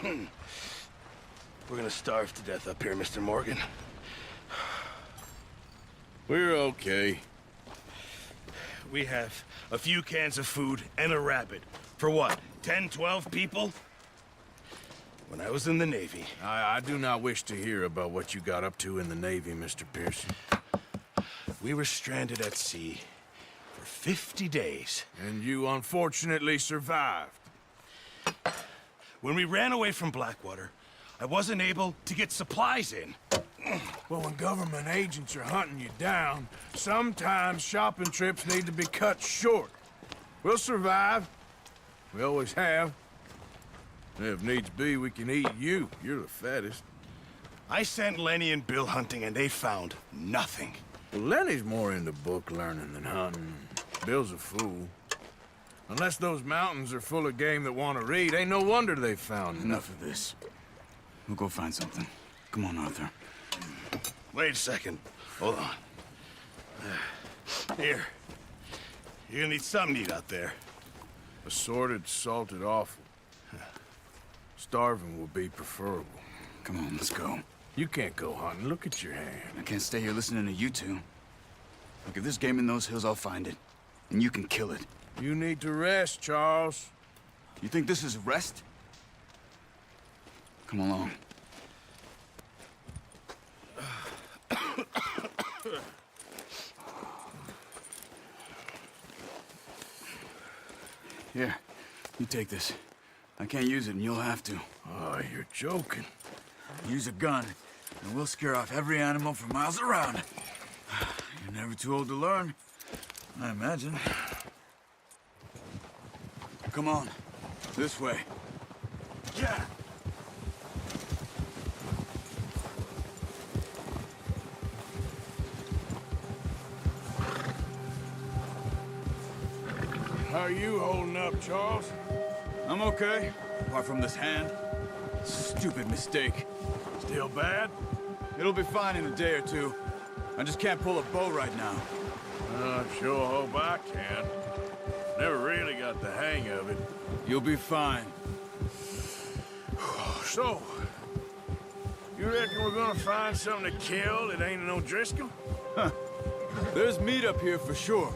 We're gonna starve to death up here, Mr. Morgan. We're okay. We have a few cans of food and a rabbit. For what, 10, 12 people? When I was in the Navy... I do not wish to hear about what you got up to in the Navy, Mr. Pearson. We were stranded at sea for 50 days. And you unfortunately survived. When we ran away from Blackwater, I wasn't able to get supplies in. Well, when government agents are hunting you down, sometimes shopping trips need to be cut short. We'll survive. We always have. If needs be, we can eat you. You're the fattest. I sent Lenny and Bill hunting, and they found nothing. Well, Lenny's more into book learning than hunting. Bill's a fool. Unless those mountains are full of game that want to read, ain't no wonder they found Enough of this. We'll go find something. Come on, Arthur. Wait a second. Hold on. Here. You're gonna need something to eat out there. Assorted, salted offal. Starving will be preferable. Come on, let's go. You can't go hunting. Look at your hand. I can't stay here listening to you two. Look, if there's game in those hills, I'll find it. And you can kill it. You need to rest, Charles. You think this is rest? Come along. Here, you take this. I can't use it, and you'll have to. Oh, you're joking. Use a gun, and we'll scare off every animal for miles around. You're never too old to learn, I imagine. Come on, this way. Yeah! How are you holding up, Charles? I'm okay, apart from this hand. Stupid mistake. Still bad? It'll be fine in a day or two. I just can't pull a bow right now. I sure hope I can. Never really got the hang of it. You'll be fine. So, you reckon we're gonna find something to kill that ain't no Driscoll? There's meat up here for sure.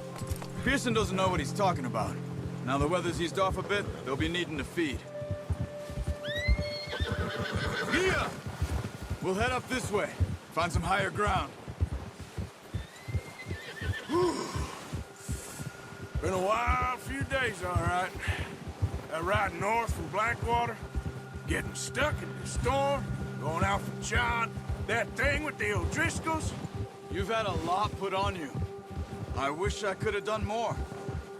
Pearson doesn't know what he's talking about. Now the weather's eased off a bit, they'll be needing to feed. Here! We'll head up this way. Find some higher ground. Been a wild few days, all right. That ride north from Blackwater, getting stuck in the storm, going out for John, that thing with the O'Driscolls. You've had a lot put on you. I wish I could have done more.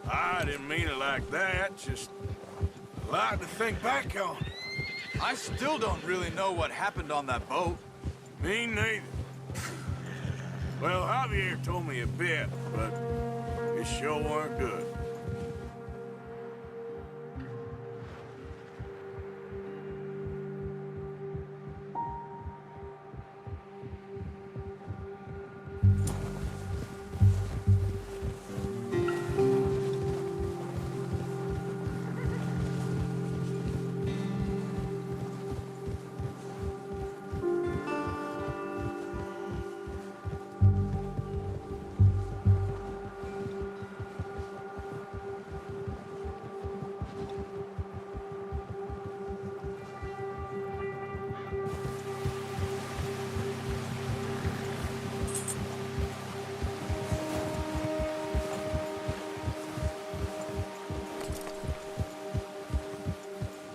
I didn't mean it like that, just a lot to think back on. I still don't really know what happened on that boat. Me neither. Well, Javier told me a bit, but it sure weren't good.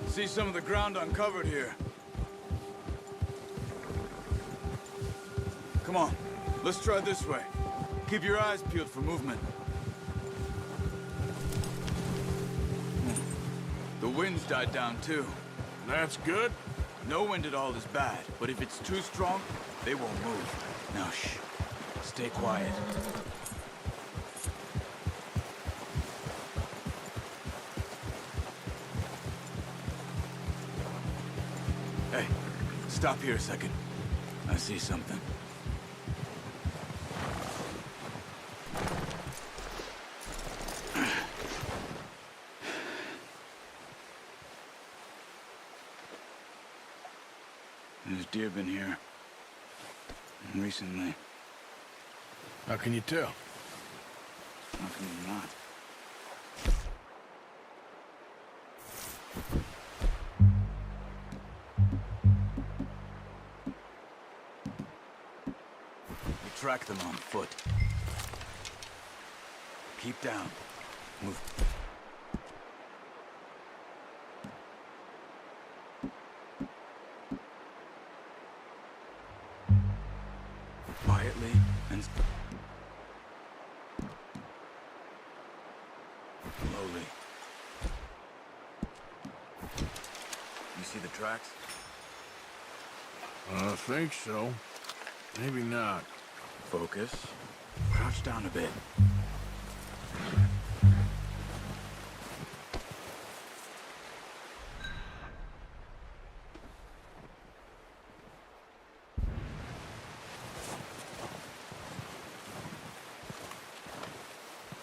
See some of the ground uncovered here. Come on, let's try this way. Keep your eyes peeled for movement. The wind's died down too. That's good. No wind at all is bad, but if it's too strong, they won't move. Now shh, stay quiet. Hey, stop here a second. I see something. deer been here? Recently. How can you tell? How can you not? We track them on foot. Keep down. Move. Quietly and slowly. You see the tracks? I think so. Maybe not. Focus. Crouch down a bit.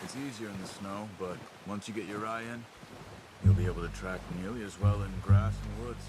It's easier in the snow, but once you get your eye in, you'll be able to track nearly as well in grass and woods.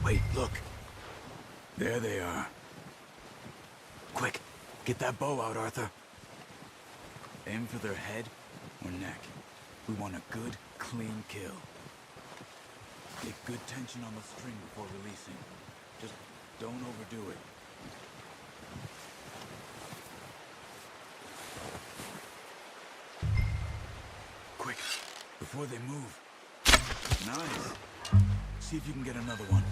Wait, look. There they are. Quick, get that bow out, Arthur. Aim for their head or neck. We want a good, clean kill. Get good tension on the string before releasing. Just don't overdo it. Quick, before they move. Nice. See if you can get another one.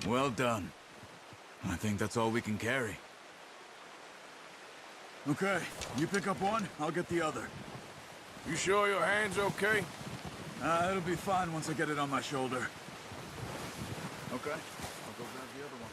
Well done. I think that's all we can carry. Okay, you pick up one, I'll get the other. You sure your hand's okay? It'll be fine once I get it on my shoulder. Okay, I'll go grab the other one.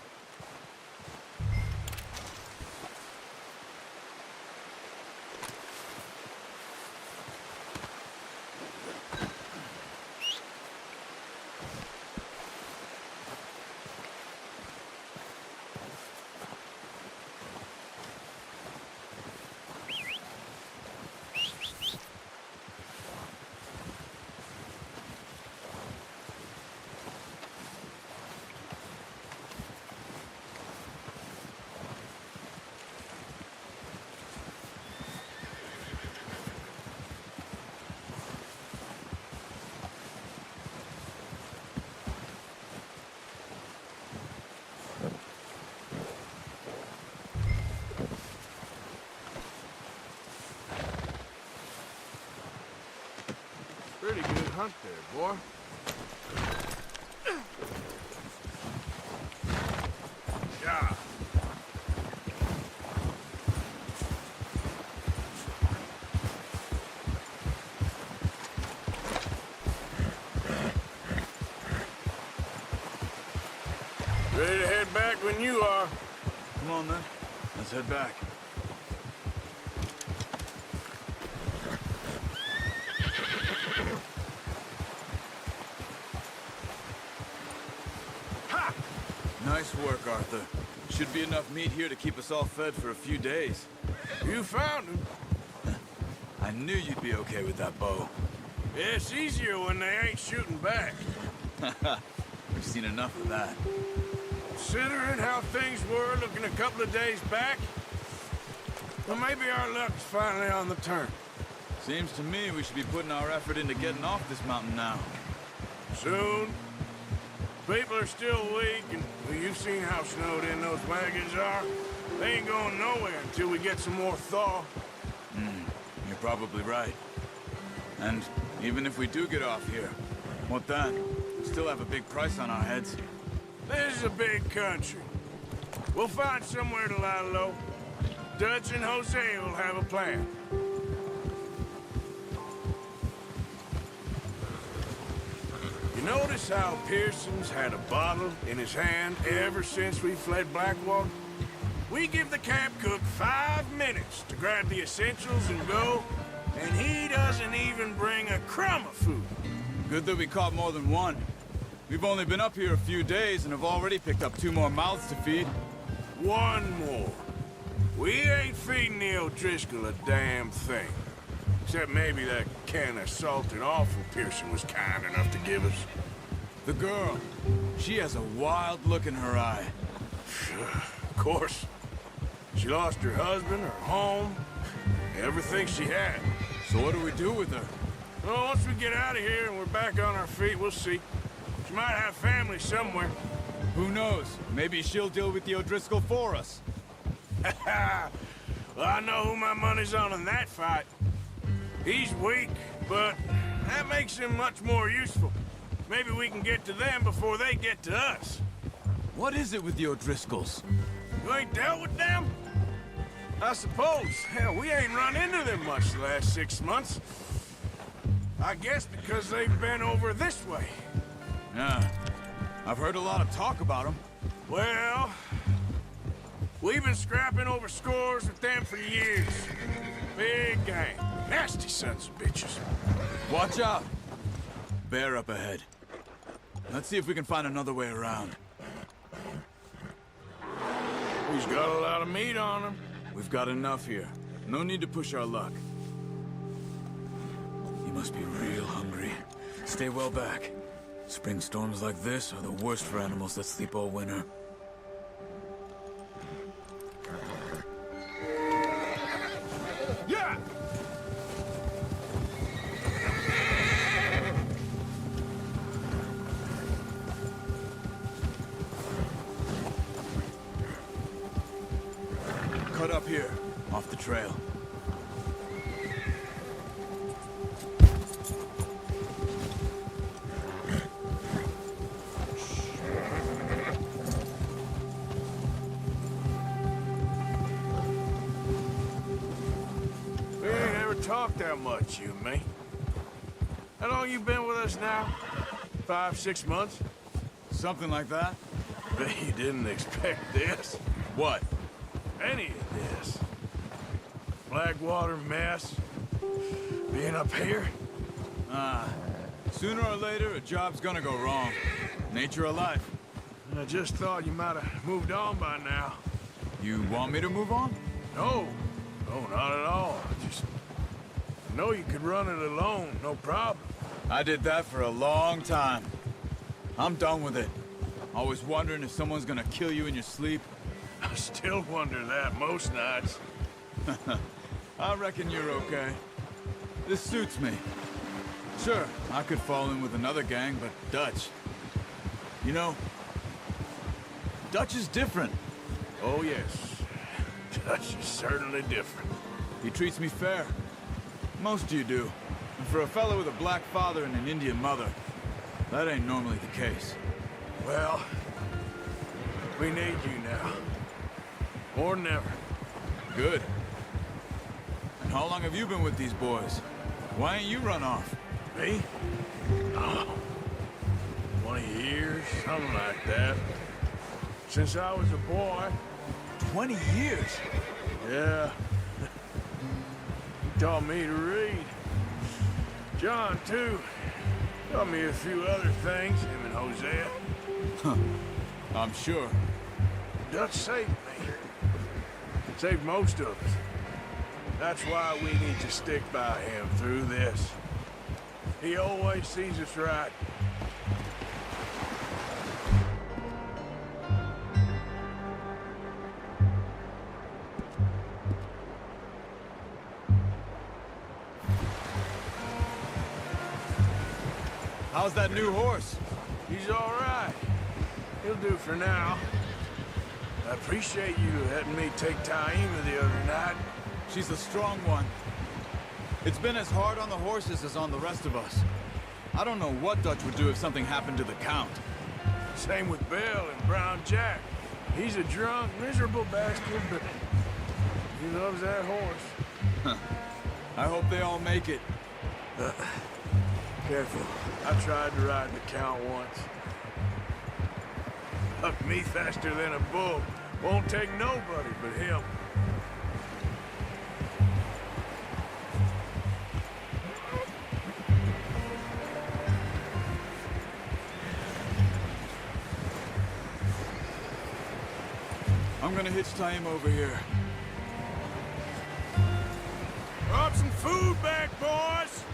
Pretty good hunt there, boy. Yeah. Ready to head back when you are. Come on, then. Let's head back. Ha! Nice work, Arthur. Should be enough meat here to keep us all fed for a few days. You found him. I knew you'd be okay with that bow. Yeah, it's easier when they ain't shooting back. We've seen enough of that. Considering how things were looking a couple of days back, well, maybe our luck's finally on the turn. Seems to me we should be putting our effort into getting off this mountain now. Soon. People are still weak, and well, you've seen how snowed in those wagons are. They ain't going nowhere until we get some more thaw. You're probably right. And even if we do get off here, what then? We still have a big price on our heads. This is a big country. We'll find somewhere to lie low. Dutch and Jose will have a plan. You notice how Pearson's had a bottle in his hand ever since we fled Blackwater? We give the camp cook 5 minutes to grab the essentials and go, and he doesn't even bring a crumb of food. Good that we caught more than one. We've only been up here a few days and have already picked up 2 more mouths to feed. 1 more. We ain't feeding the O'Driscoll a damn thing. Except maybe that can of salted offal Pearson was kind enough to give us. The girl, she has a wild look in her eye. Of course. She lost her husband, her home, everything she had. So what do we do with her? Well, once we get out of here and we're back on our feet, we'll see. She might have family somewhere. Who knows? Maybe she'll deal with the O'Driscoll for us. Well, I know who my money's on in that fight. He's weak, but that makes him much more useful. Maybe we can get to them before they get to us. What is it with the O'Driscolls? You ain't dealt with them? I suppose. Hell, we ain't run into them much the last 6 months. I guess because they've been over this way. Yeah. I've heard a lot of talk about them. Well, we've been scrapping over scores with them for years. Big gang. Nasty sons of bitches. Watch out! Bear up ahead. Let's see if we can find another way around. He's got a lot of meat on him. We've got enough here. No need to push our luck. You must be real hungry. Stay well back. Spring storms like this are the worst for animals that sleep all winter. Yeah! Cut up here, off the trail. We ain't ever talked that much, you and me. How long you been with us now? 5, 6 months? Something like that? Bet you didn't expect this. What? Any of this. Blackwater mess. Being up here. Sooner or later, a job's gonna go wrong. Nature of life. I just thought you might have moved on by now. You want me to move on? No. No, not at all. Just know you could run it alone, no problem. I did that for a long time. I'm done with it. Always wondering if someone's gonna kill you in your sleep. I still wonder that most nights. I reckon you're okay. This suits me. Sure, I could fall in with another gang, but Dutch... You know, Dutch is different. Oh, yes. Dutch is certainly different. He treats me fair. Most of you do. And for a fellow with a black father and an Indian mother, that ain't normally the case. Well, we need you now. More than ever. Good. And how long have you been with these boys? Why ain't you run off? Me? Oh, 20 years, something like that. Since I was a boy. 20 years? Yeah. He taught me to read. John, too. Taught me a few other things, him and Hosea. Huh. I'm sure. Dutch saved me. Saved most of us. That's why we need to stick by him through this. He always sees us right. How's that new horse? He's all right. He'll do for now. I appreciate you letting me take Taima the other night. She's a strong one. It's been as hard on the horses as on the rest of us. I don't know what Dutch would do if something happened to the Count. Same with Bill and Brown Jack. He's a drunk, miserable bastard, but he loves that horse. I hope they all make it. Careful. I tried to ride the Count once. Up me faster than a bull. Won't take nobody but him. I'm gonna hitch Taima over here. Brought some food back, boys!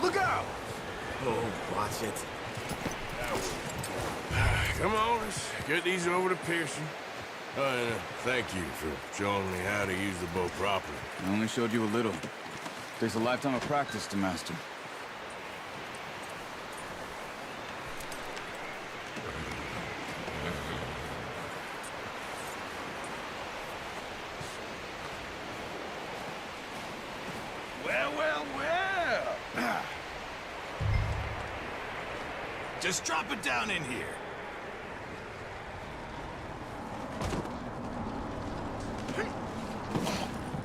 Look out! Oh, watch it. Come on, let's get these over to Pearson. And thank you for showing me how to use the bow properly. I only showed you a little. Takes a lifetime of practice to master. Well, well, well. Just drop it down in here.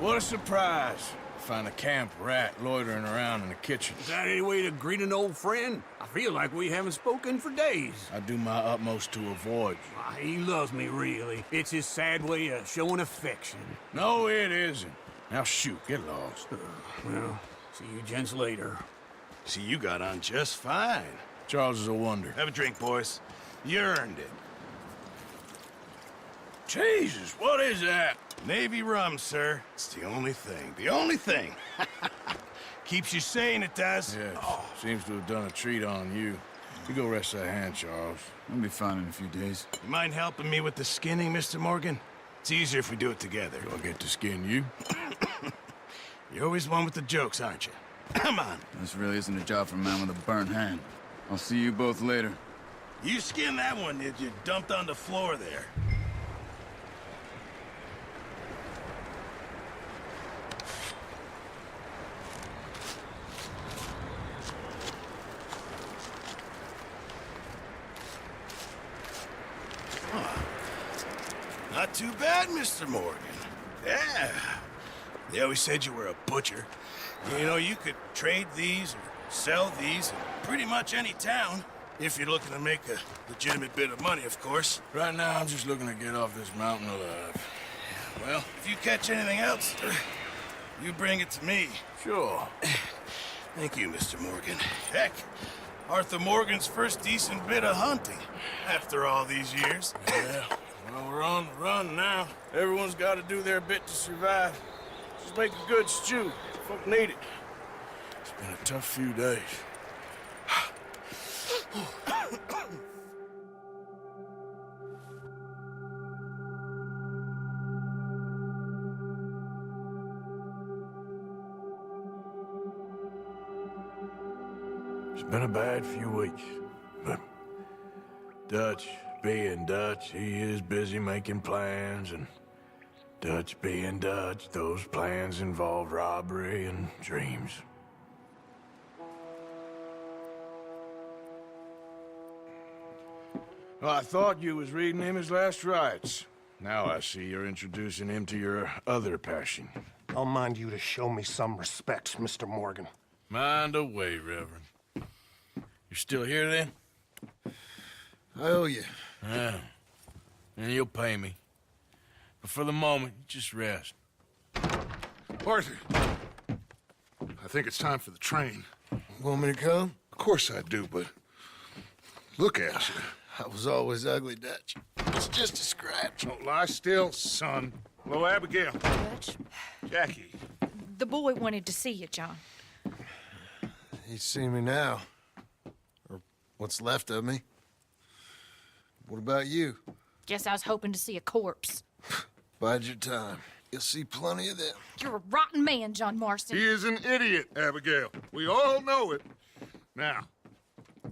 What a surprise. Find a camp rat loitering around in the kitchen. Is that any way to greet an old friend? I feel like we haven't spoken for days. I do my utmost to avoid you. Ah, he loves me, really. It's his sad way of showing affection. No, it isn't. Now shoot, get lost. Well, see you gents later. See, you got on just fine. Charles is a wonder. Have a drink, boys. You earned it. Jesus, what is that? Navy rum, sir. It's the only thing. The only thing. Keeps you sane, it does. Yes, seems to have done a treat on you. You go rest that hand, Charles. I'll be fine in a few days. You mind helping me with the skinning, Mr. Morgan? It's easier if we do it together. Do I get to skin you? You're always one with the jokes, aren't you? Come on. This really isn't a job for a man with a burnt hand. I'll see you both later. You skinned that one, did you? Dumped on the floor there. Not too bad, Mr. Morgan. Yeah. They always said you were a butcher. You know, you could trade these or sell these in pretty much any town. If you're looking to make a legitimate bit of money, of course. Right now, I'm just looking to get off this mountain alive. Well, if you catch anything else, you bring it to me. Sure. Thank you, Mr. Morgan. Heck, Arthur Morgan's first decent bit of hunting after all these years. Yeah. Well, we're on the run now. Everyone's got to do their bit to survive. Just make a good stew. Folk need it. It's been a tough few days. It's been a bad few weeks, but Dutch, being Dutch, he is busy making plans, and Dutch being Dutch, those plans involved robbery and dreams. Well, I thought you was reading him his last rites. Now I see you're introducing him to your other passion. I'll mind you to show me some respect, Mr. Morgan. Mind away, Reverend. You're still here, then? I owe you. Yeah. And you'll pay me. But for the moment, just rest. Arthur, I think it's time for the train. Want me to come? Of course I do, but look at you. I was always ugly, Dutch. It's just a scratch. Don't lie still, son. Hello, Abigail. Dutch, Jackie. the boy wanted to see you, John. He's seen me now. Or what's left of me. What about you? Guess I was hoping to see a corpse. Bide your time. You'll see plenty of them. You're a rotten man, John Marston. He is an idiot, Abigail. We all know it. Now,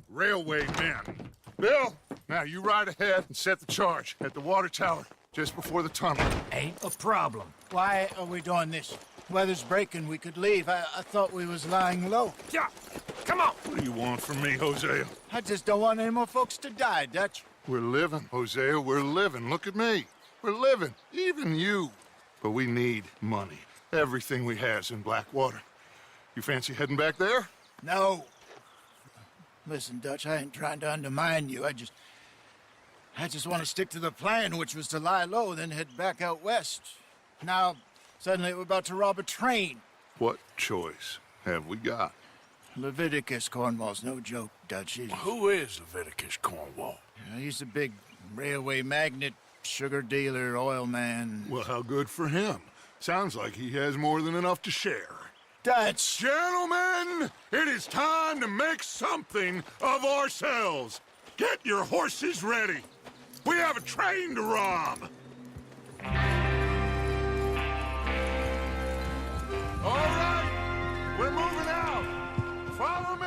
railway men. Bill, now you ride ahead and set the charge at the water tower just before the tunnel. Ain't a problem. Why are we doing this? Weather's breaking, we could leave. I thought we was lying low. Yeah, come on. What do you want from me, Hosea? I just don't want any more folks to die, Dutch. We're living, Hosea, we're living. Look at me. We're living, even you. But we need money. Everything we has in Blackwater. You fancy heading back there? No. Listen, Dutch, I ain't trying to undermine you. I just want to stick to the plan, which was to lie low, then head back out west. Now, suddenly we're about to rob a train. What choice have we got? Leviticus Cornwall's no joke, Dutch. Who is Leviticus Cornwall? He's a big railway magnate, sugar dealer, oil man. Well, how good for him. Sounds like he has more than enough to share. Dutch! Gentlemen, it is time to make something of ourselves. Get your horses ready. We have a train to rob. All right, we're moving out. Follow me.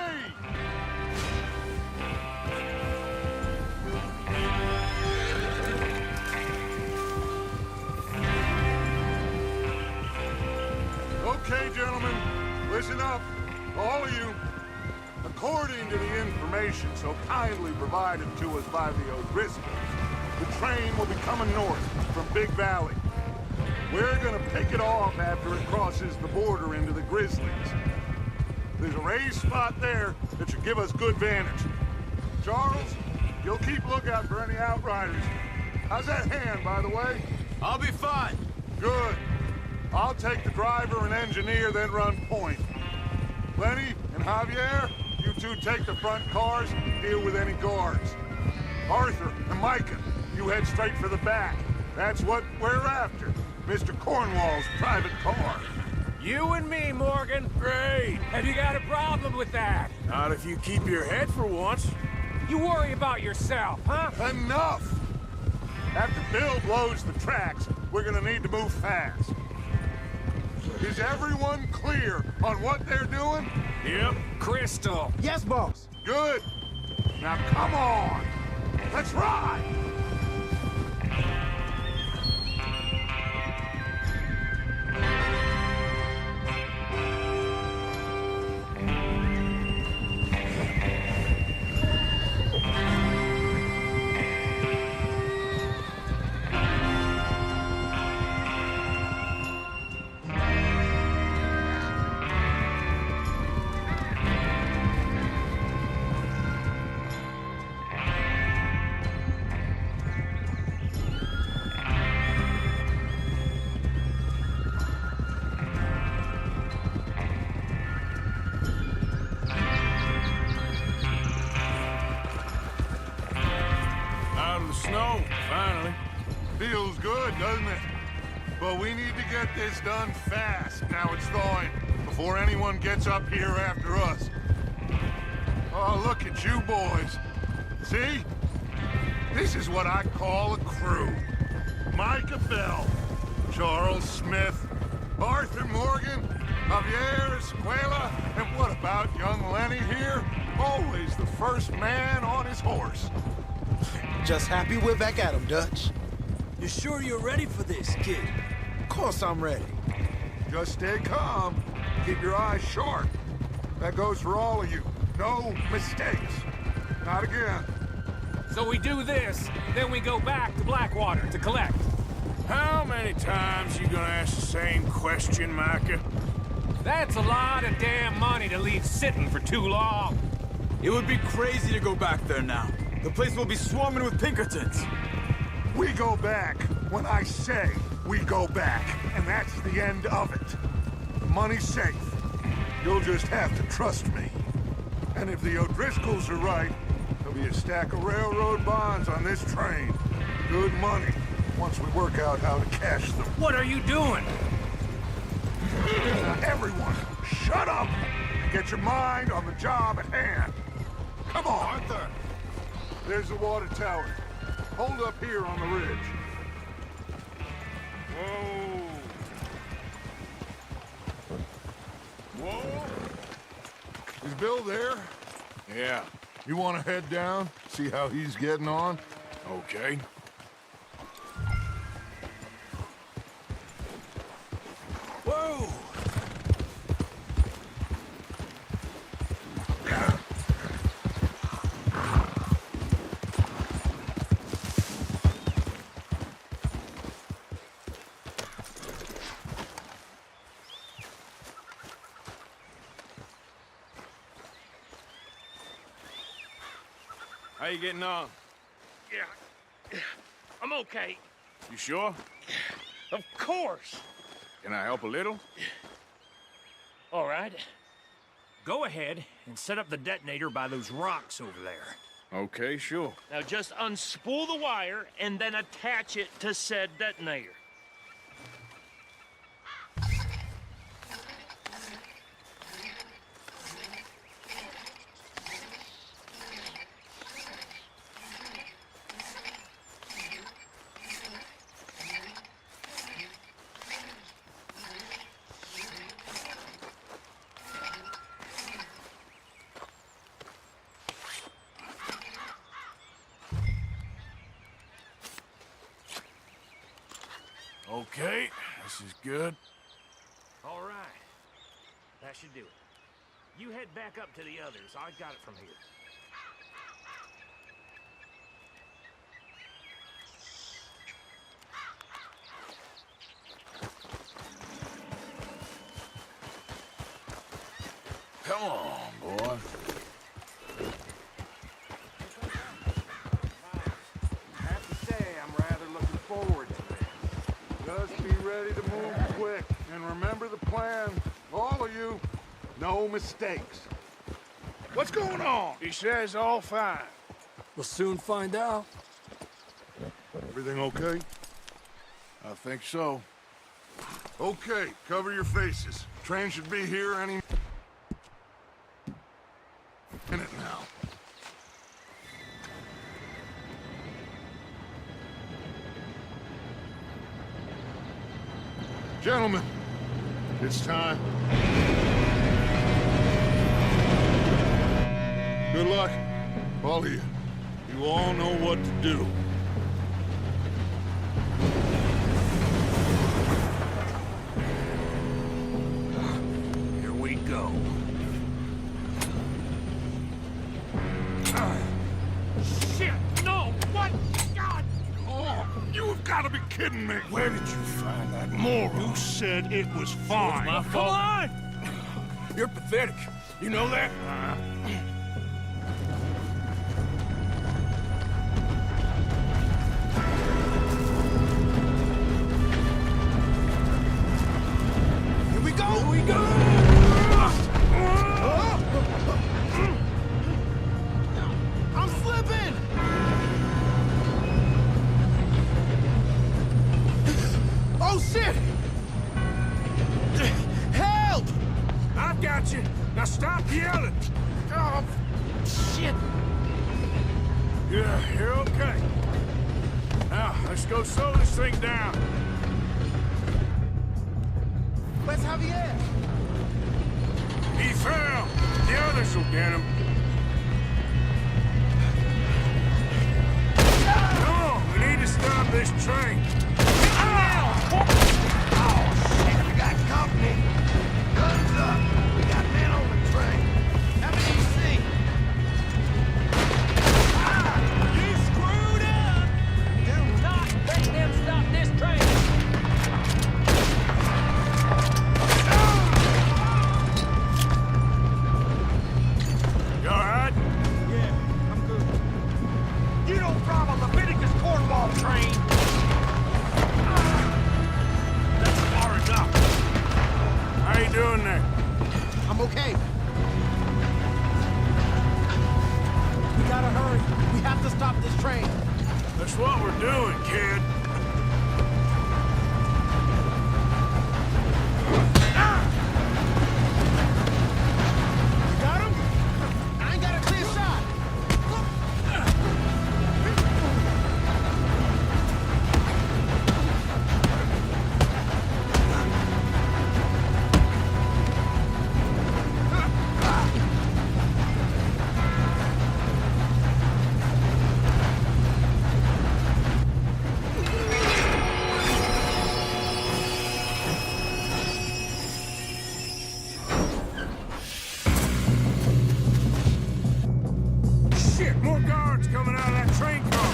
Okay, gentlemen, listen up, all of you. According to the information so kindly provided to us by the O'Driscolls, the train will be coming north from Big Valley. We're gonna pick it off after it crosses the border into the Grizzlies. There's a raised spot there that should give us good vantage. Charles, you'll keep lookout for any outriders. How's that hand, by the way? I'll be fine. Good. I'll take the driver and engineer, then run point. Lenny and Javier, you two take the front cars and deal with any guards. Arthur and Micah, you head straight for the back. That's what we're after. Mr. Cornwall's private car. You and me, Morgan. Great. Have you got a problem with that? Not if you keep your head for once. You worry about yourself, huh? Enough! After Bill blows the tracks, we're gonna need to move fast. Is everyone clear on what they're doing? Yep. Crystal. Yes, boss. Good. Now come on. Let's ride. Out of the snow, finally. Feels good, doesn't it? But we need to get this done fast. Now it's thawing, before anyone gets up here after us. Oh, look at you boys. See? This is what I call a crew. Micah Bell, Charles Smith, Arthur Morgan, Javier Escuela, and what about young Lenny here? Always the first man on his horse. Just happy we're back at 'em, Dutch. You sure you're ready for this, kid? course I'm ready. Just stay calm. Keep your eyes sharp. That goes for all of you. No mistakes. Not again. So we do this, then we go back to Blackwater to collect. How many times you gonna ask the same question, Micah? That's a lot of damn money to leave sitting for too long. It would be crazy to go back there now. The place will be swarming with Pinkertons. We go back when I say we go back, and that's the end of it. Money's safe. You'll just have to trust me. And if the O'Driscolls are right, there'll be a stack of railroad bonds on this train. Good money, once we work out how to cash them. What are you doing? Now everyone, shut up! Get your mind on the job at hand. Come on, Arthur. There's the water tower. Hold up here on the ridge. Whoa. Whoa. Is Bill there? Yeah. You want to head down, see how he's getting on? Okay. Whoa! How you getting on? Yeah, I'm okay. You sure? Of course. Can I help a little? All right. Go ahead and set up the detonator by those rocks over there. Okay, sure. Now just unspool the wire and then attach it to said detonator. Okay, this is good. All right. That should do it. You head back up to the others. I got it from here. Come on, boy. I have to say, I'm rather looking forward to it. Just be ready to move quick. And remember the plan. All of you, no mistakes. What's going on? He says all fine. We'll soon find out. Everything okay? I think so. Okay, cover your faces. Train should be here any minute now. Gentlemen, it's time. Good luck, all of you. You all know what to do. Here we go. Shit! No! What? God! Oh, you have got to be kidding me. Where did you find that moron? You said it was fine. My Come fault. on! You're pathetic. You know that? Here we go! Here we go! I'm slipping! Oh, shit! Help! I've got you. Now stop yelling. Oh, shit! Yeah, you're okay. Now, let's go slow this thing down. Where's Javier? He fell. The others will get him. Come on, we need to stop this train. Ow! okay? We gotta hurry. We have to stop this train. That's what we're doing, kid. You got him? I ain't got a clear shot. Shit, more guards coming out of that train car.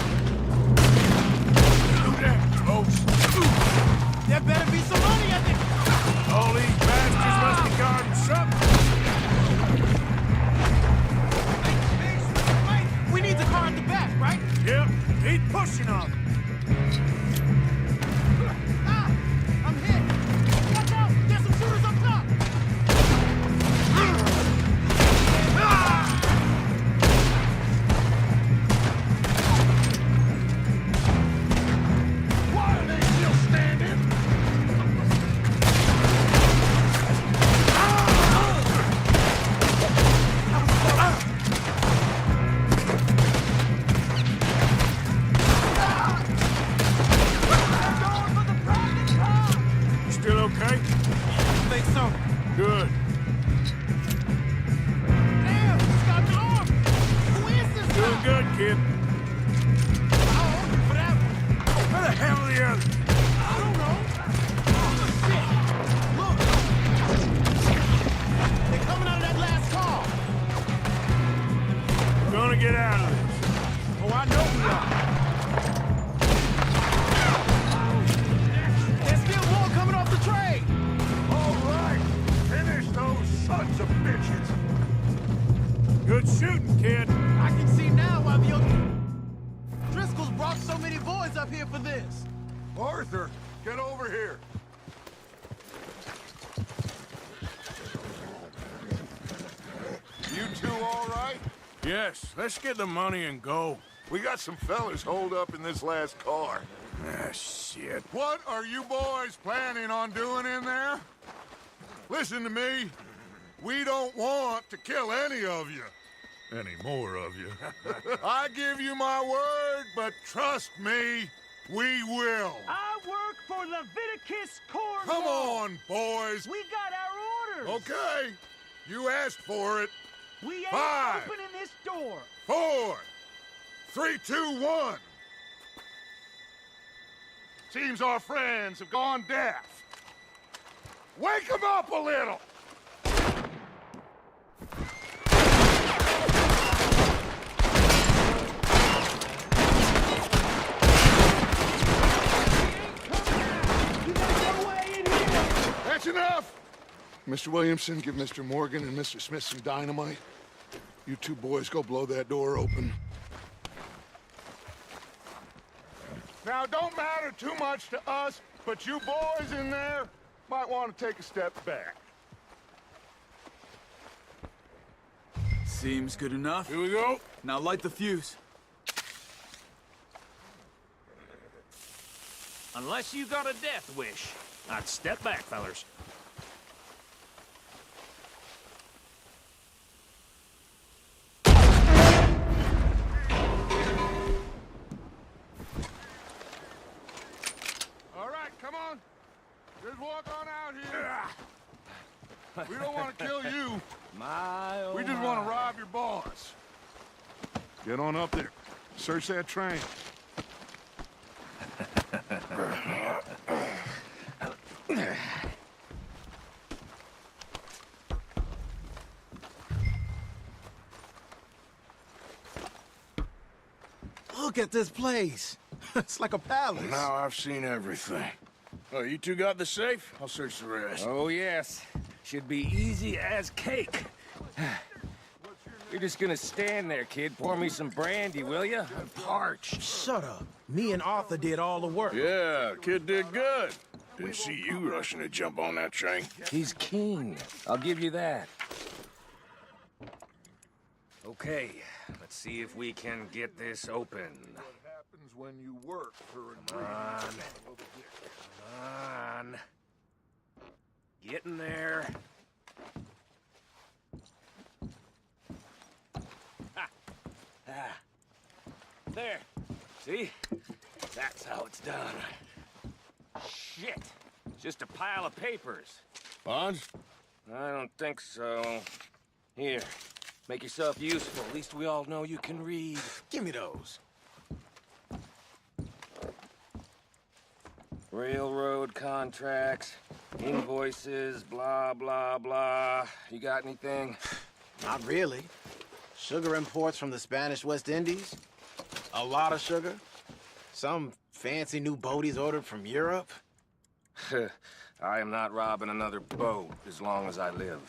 Do that, close. There better be some money at the... All these bastards must be guarding something. We need the car at the back, right? Yep, keep pushing on them. Ah! I'm hit! Watch out! There's some shooters up top! Why are they still standing? Still okay? I think so. Good. Damn! He's got me armed! Who is this Doing guy? good, kid. How old you for that one? Where the hell are the others? I don't know. Oh, shit! Look! They're coming out of that last car! We're gonna get out of this. Oh, I know we are. There's still more coming off the train! All right, finish those sons of bitches. Good shooting, kid. I can see now why the Driscoll's brought so many boys up here for this. Arthur, get over here. You two all right? Yes, let's get the money and go. We got some fellas holed up in this last car. Ah, shit. What are you boys planning on doing in there? Listen to me. We don't want to kill any of you. Any more of you. I give you my word, but trust me, we will. I work for Leviticus Corps. Come on, boys. We got our orders. Okay. You asked for it. We ain't 5, opening this door. 4, 3, 2, 1. Seems our friends have gone deaf. Wake them up a little. That's enough. Mr. Williamson, give Mr. Morgan and Mr. Smith some dynamite. You two boys go blow that door open. Now, don't matter too much to us, but you boys in there might want to take a step back. Seems good enough. Here we go. Now light the fuse. Unless you got a death wish, I'd step back, fellers. All right, come on. Just walk on out here. We don't want to kill you. We just want to rob your boss. Get on up there. Search that train. Look at this place. It's like a palace. Now I've seen everything. Oh, you two got the safe? I'll search the rest. Oh, yes. Should be easy as cake. You're just gonna stand there, kid. Pour me some brandy, will you? I'm parched. Shut up. Me and Arthur did all the work. Yeah, kid did good. Didn't see you rushing to jump on that train. He's king. I'll give you that. Okay, let's see if we can get this open. What happens when you work for a Come on. Get in there. Ha. Ah. There. See? That's how it's done. Shit. Just a pile of papers. Bonds? I don't think so. Here. Make yourself useful. At least we all know you can read. Give me those. Railroad contracts, invoices, blah, blah, blah. You got anything? Not really. Sugar imports from the Spanish West Indies. A lot of sugar. Some fancy new boat he's ordered from Europe. I am not robbing another boat as long as I live.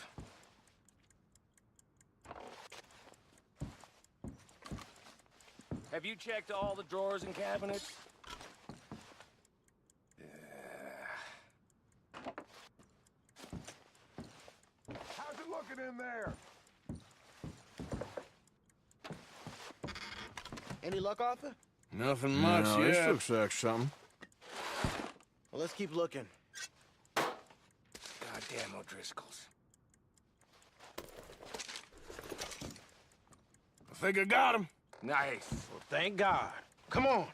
Have you checked all the drawers and cabinets? How's it looking in there? Any luck, Arthur? Nothing much No, yet. this looks like something. Well, let's keep looking. Goddamn O'Driscolls. I think I got him. Nice. Well, thank God. Come on.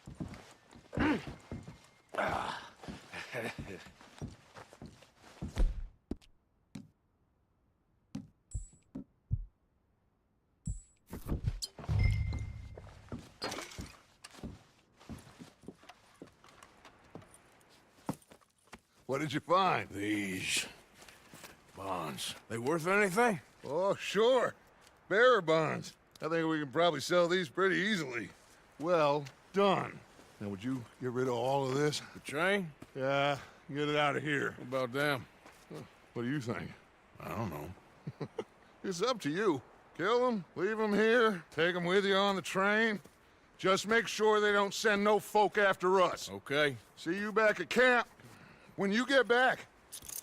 What did you find? These bonds. They worth anything? Oh, sure. Bearer bonds. I think we can probably sell these pretty easily. Well done. Now, would you get rid of all of this? The train? Yeah, get it out of here. What about them? What do you think? I don't know. It's up to you. Kill them, leave them here, take them with you on the train. Just make sure they don't send no folk after us. Okay. See you back at camp. When you get back,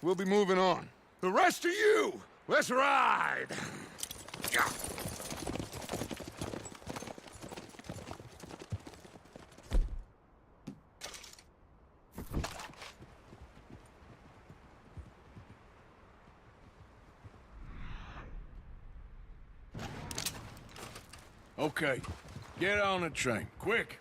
we'll be moving on. The rest of you, let's ride! Okay. Get on the train. Quick.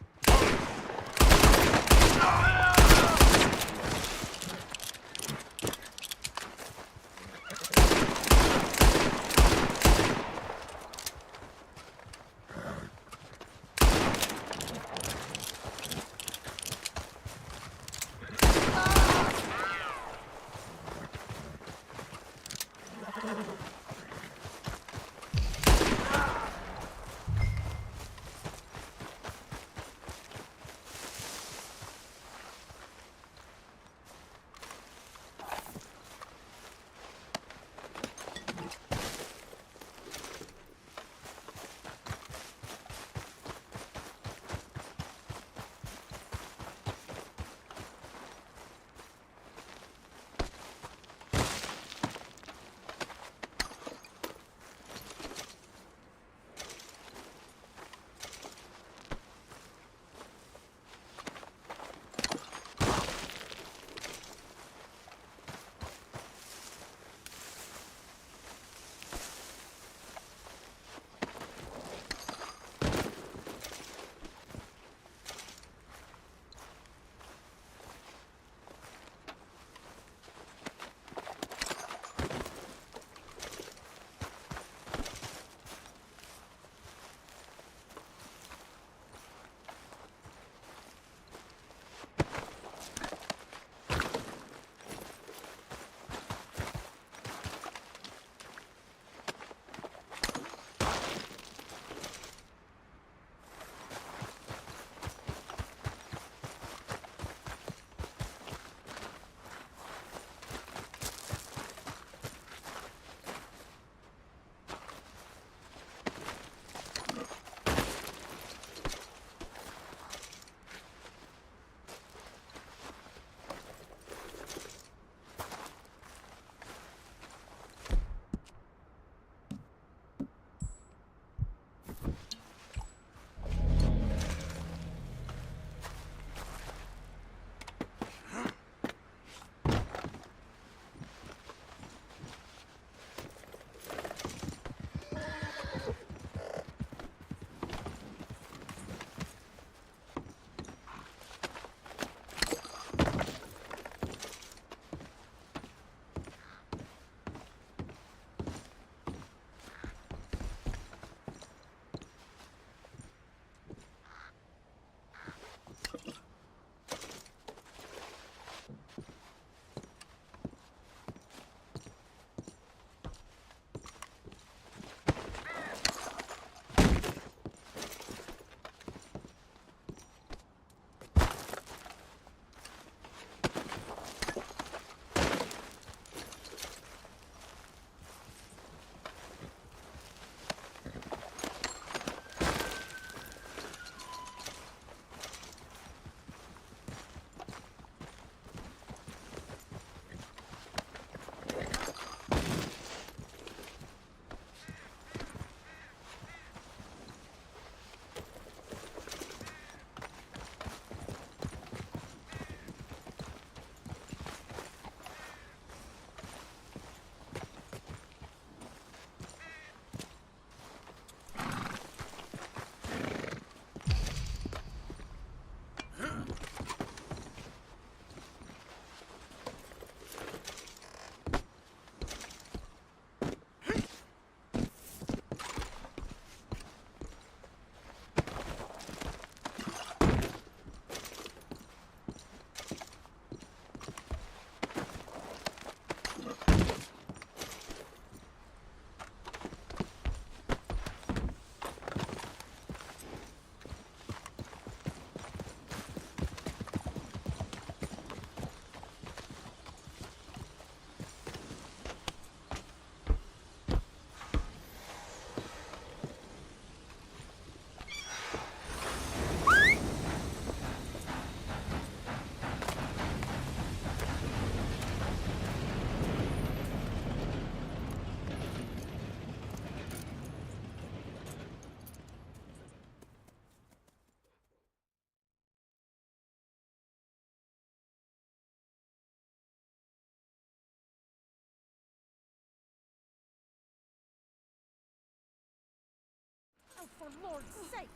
For Lord's sake,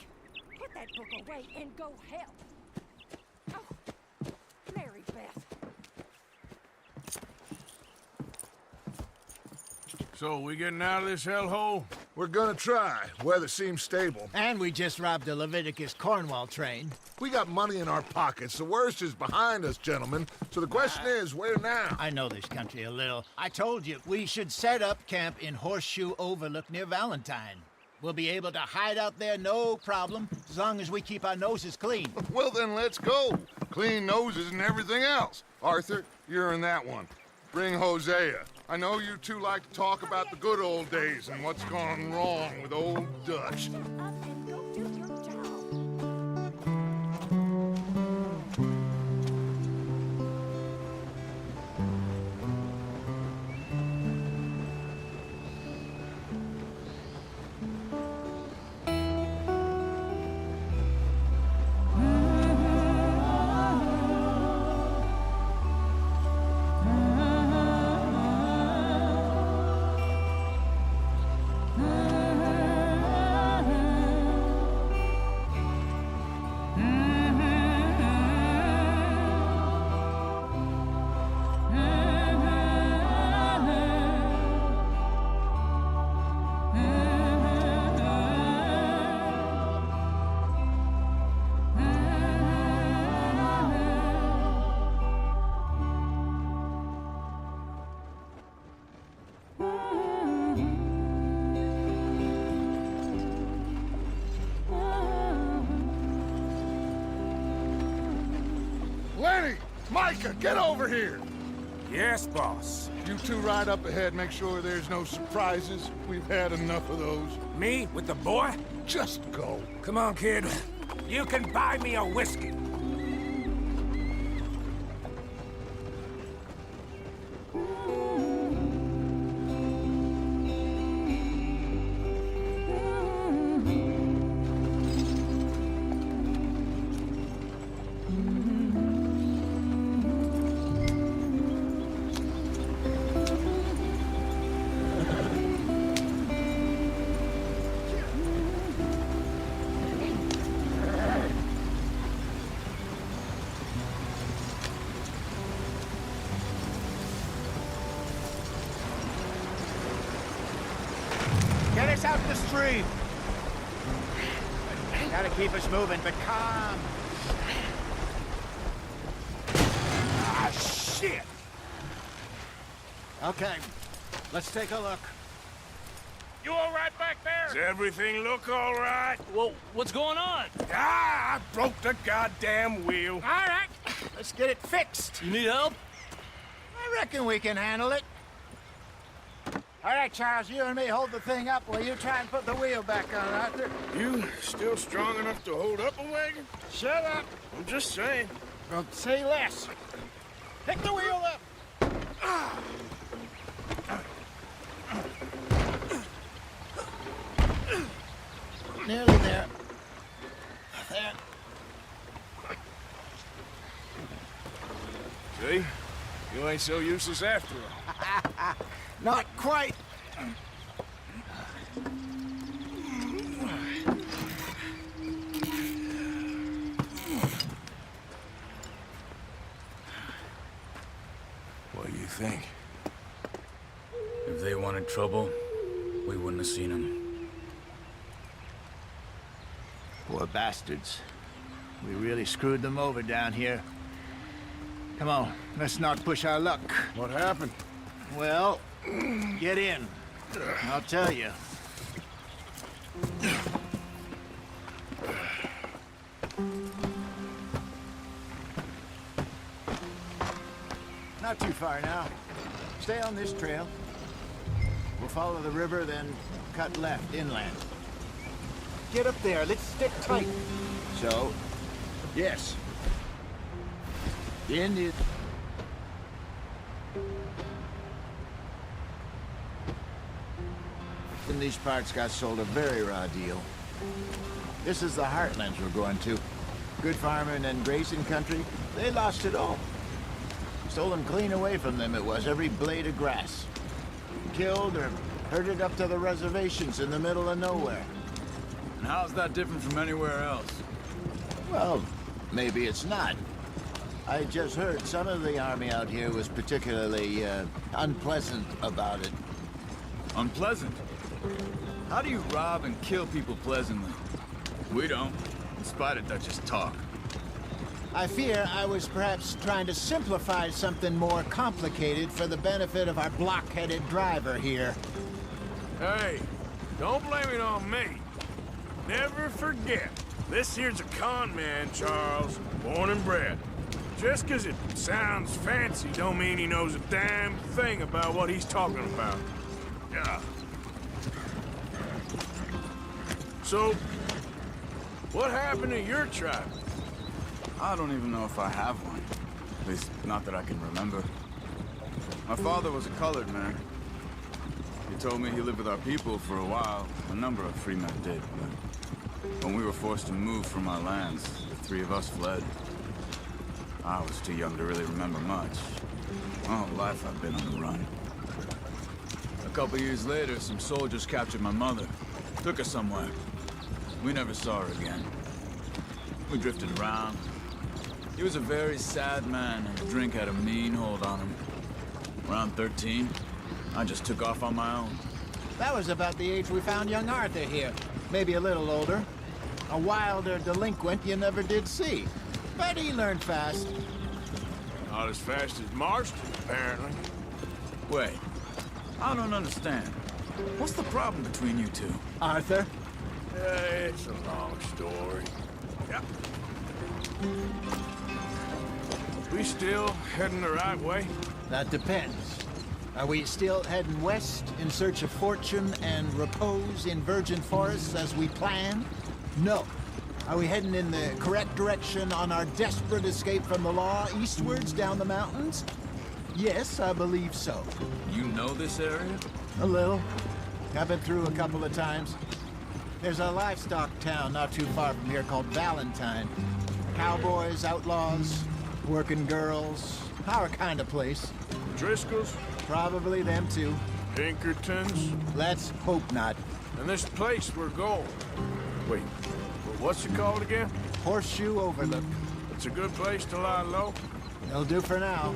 put that book away and go help. Oh, Mary Beth. So, we getting out of this hellhole? We're gonna try. Weather seems stable. And we just robbed a Leviticus Cornwall train. We got money in our pockets. The worst is behind us, gentlemen. So the question is, where now? I know this country a little. I told you, we should set up camp in Horseshoe Overlook near Valentine. We'll be able to hide out there, no problem, as long as we keep our noses clean. Well, then let's go. Clean noses and everything else. Arthur, you're in that one. Bring Hosea. I know you two like to talk about the good old days and what's gone wrong with old Dutch. Shut up and go do your job. Lenny! Micah, get over here! Yes, boss. You two ride up ahead, make sure there's no surprises. We've had enough of those. Me with the boy? Just go. Come on, kid. You can buy me a whiskey. Get us out the stream. Gotta keep us moving, but calm. Ah, shit! Okay, let's take a look. You all right back there? Does everything look all right? Well, what's going on? Ah, I broke the goddamn wheel. All right, let's get it fixed. You need help? I reckon we can handle it. All right, Charles, you and me hold the thing up while you try and put the wheel back on, Arthur. You still strong enough to hold up a wagon? Shut up. I'm just saying. Well, say less. Pick the wheel up. Nearly there. There. See? You ain't so useless after all. Not quite. What do you think? If they wanted trouble, we wouldn't have seen them. Poor bastards. We really screwed them over down here. Come on, let's not push our luck. What happened? Well, get in. I'll tell you. Not too far now. Stay on this trail. We'll follow the river, then cut left inland. Get up there. Let's stick tight. So, yes. The Indians... in these parts got sold a very raw deal. This is the heartlands we're going to. Good farming and grazing country, they lost it all. Stolen clean away from them it was, every blade of grass. Killed or herded up to the reservations in the middle of nowhere. And how's that different from anywhere else? Well, maybe it's not. I just heard some of the army out here was particularly unpleasant about it. Unpleasant? How do you rob and kill people pleasantly? We don't, in spite of Dutch's talk. I fear I was perhaps trying to simplify something more complicated for the benefit of our block-headed driver here. Hey, don't blame it on me. Never forget, this here's a con man, Charles, born and bred. Just 'cause it sounds fancy don't mean he knows a damn thing about what he's talking about. Yeah. So, what happened to your tribe? I don't even know if I have one. At least, not that I can remember. My father was a colored man. He told me he lived with our people for a while. A number of free men did, but when we were forced to move from our lands, the three of us fled. I was too young to really remember much. My whole life I've been on the run. A couple years later, some soldiers captured my mother. Took her somewhere. We never saw her again. We drifted around. He was a very sad man, and drink had a mean hold on him. Around 13, I just took off on my own. That was about the age we found young Arthur here. Maybe a little older. A wilder delinquent you never did see. But he learned fast. Not as fast as Marston, apparently. Wait, I don't understand. What's the problem between you two? Arthur? It's a long story. Yep. We still heading the right way? That depends. Are we still heading west in search of fortune and repose in virgin forests as we planned? No. Are we heading in the correct direction on our desperate escape from the law eastwards down the mountains? Yes, I believe so. You know this area? A little. I've been through a couple of times. There's a livestock town not too far from here called Valentine. Cowboys, outlaws, working girls, our kind of place. Driscoll's? Probably them too. Pinkertons? Let's hope not. And this place we're going. Wait, what's it called again? Horseshoe Overlook. It's a good place to lie low? It'll do for now.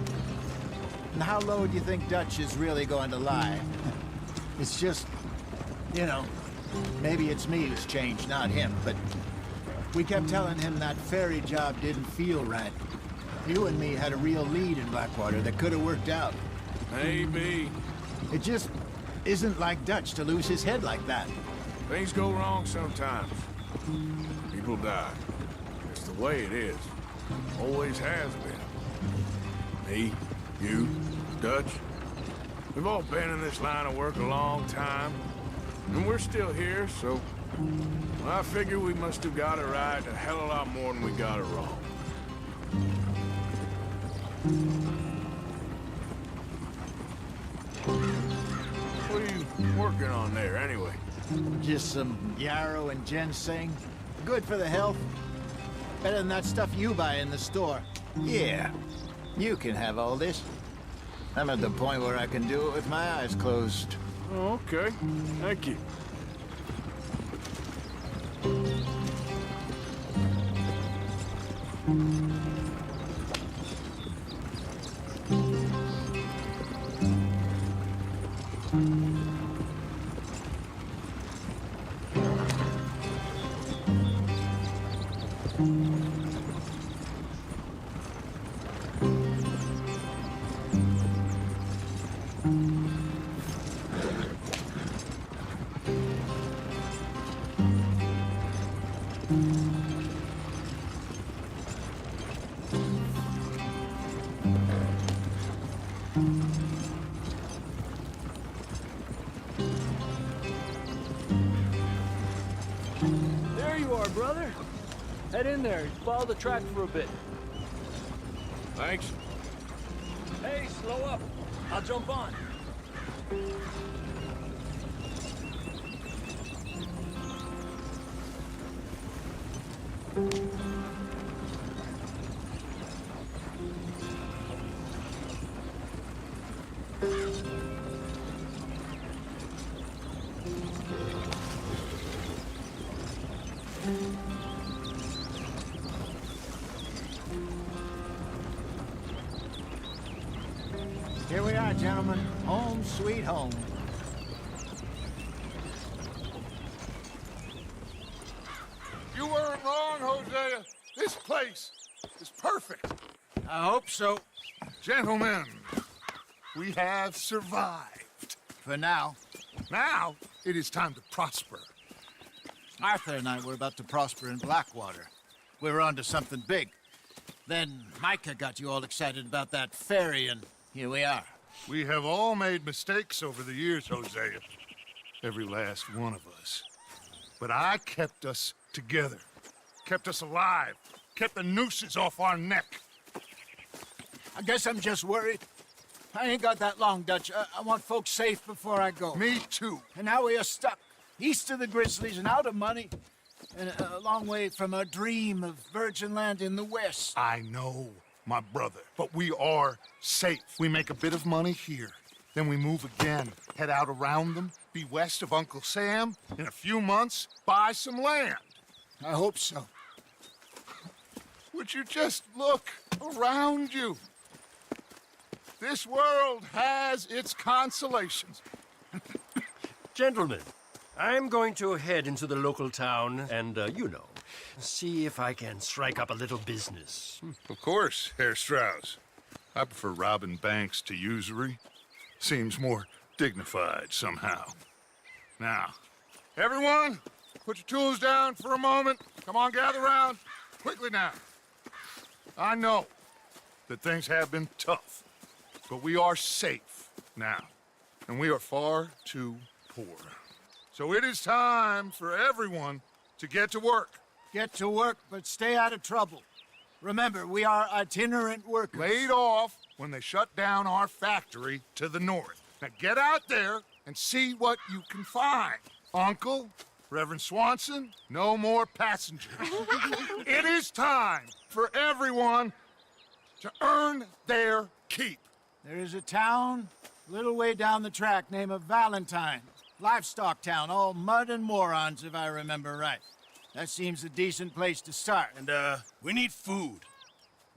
And how low do you think Dutch is really going to lie? It's just, you know, maybe it's me who's changed, not him, but we kept telling him that ferry job didn't feel right. You and me had a real lead in Blackwater that could have worked out. Maybe. It just isn't like Dutch to lose his head like that. Things go wrong sometimes. People die. It's the way it is. Always has been. Me, you, Dutch. We've all been in this line of work a long time. And we're still here, so... I figure we must have got it right a hell of a lot more than we got it wrong. What are you working on there, anyway? Just some yarrow and ginseng. Good for the health. Better than that stuff you buy in the store. Yeah, you can have all this. I'm at the point where I can do it with my eyes closed. Oh, okay. Thank you. There you are, brother. Head in there. Follow the track for a bit. Thanks. Hey, slow up. I'll jump on. Here we are, gentlemen. Home sweet home. You weren't wrong, Hosea. This place is perfect. I hope so. Gentlemen, we have survived. For now. Now, it is time to prosper. Arthur and I were about to prosper in Blackwater. We were onto something big. Then Micah got you all excited about that ferry, and here we are. We have all made mistakes over the years, Hosea. Every last one of us. But I kept us together. Kept us alive. Kept the nooses off our neck. I guess I'm just worried. I ain't got that long, Dutch. I want folks safe before I go. Me too. And now we are stuck. East of the Grizzlies and out of money. And a long way from a dream of virgin land in the west. I know, my brother, but we are safe. We make a bit of money here. Then we move again, head out around them, be west of Uncle Sam. In a few months, buy some land. I hope so. Would you just look around you? This world has its consolations. Gentlemen, I'm going to head into the local town and, see if I can strike up a little business. Of course, Herr Strauss. I prefer robbing banks to usury. Seems more dignified somehow. Now, everyone, put your tools down for a moment. Come on, gather round. Quickly now. I know that things have been tough, but we are safe now, and we are far too poor. So it is time for everyone to get to work. Get to work, but stay out of trouble. Remember, we are itinerant workers. Laid off when they shut down our factory to the north. Now get out there and see what you can find. Uncle, Reverend Swanson, no more passengers. It is time for everyone to earn their keep. There is a town a little way down the track named Valentine. Livestock town, all mud and morons, if I remember right. That seems a decent place to start. And, we need food.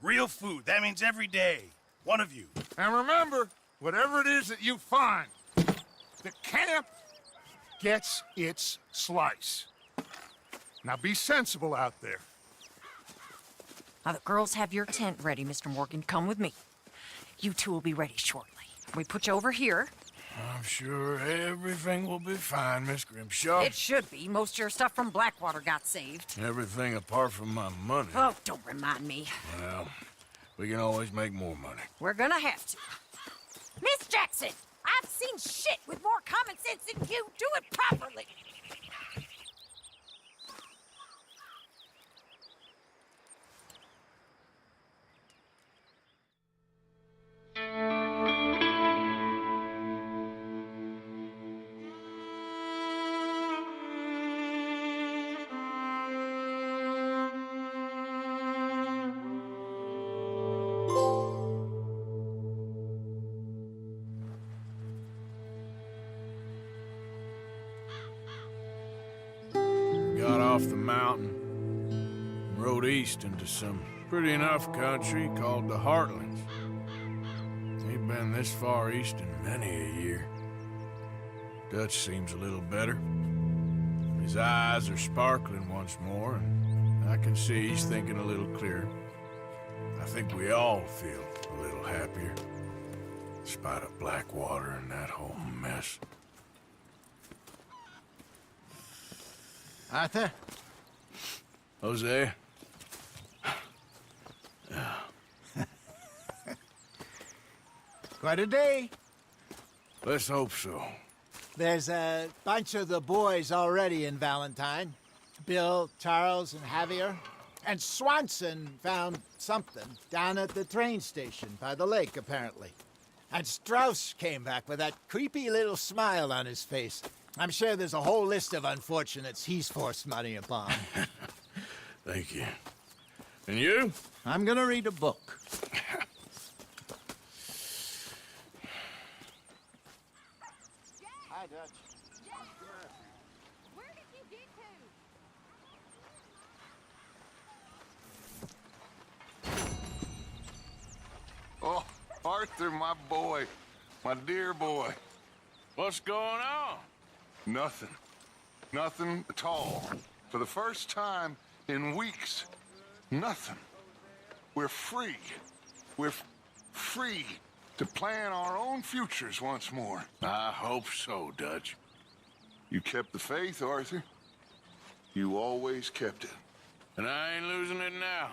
Real food. That means every day. One of you. And remember, whatever it is that you find, the camp gets its slice. Now be sensible out there. Now, the girls have your tent ready, Mr. Morgan. Come with me. You two will be ready shortly. We put you over here. I'm sure everything will be fine, Miss Grimshaw. It should be. Most of your stuff from Blackwater got saved. Everything apart from my money. Oh, don't remind me. Well, we can always make more money. We're gonna have to. Miss Jackson, I've seen shit with more common sense than you. Do it properly. Got off the mountain and rode east into some pretty enough country called the Heartlands. Ain't been this far east in many a year. Dutch seems a little better. His eyes are sparkling once more, and I can see he's thinking a little clearer. I think we all feel a little happier, in spite of Blackwater and that whole mess. Arthur? Jose? Quite a day. Let's hope so. There's a bunch of the boys already in Valentine. Bill, Charles, and Javier. And Swanson found something down at the train station by the lake, apparently. And Strauss came back with that creepy little smile on his face. I'm sure there's a whole list of unfortunates he's forced money upon. Thank you. And you? I'm gonna read a book. Hi, Dutch. Where did you get to? Oh, Arthur, my boy. My dear boy. What's going on? Nothing. Nothing at all. For the first time in weeks, nothing. We're free. We're free to plan our own futures once more. I hope so, Dutch. You kept the faith, Arthur. You always kept it. And I ain't losing it now.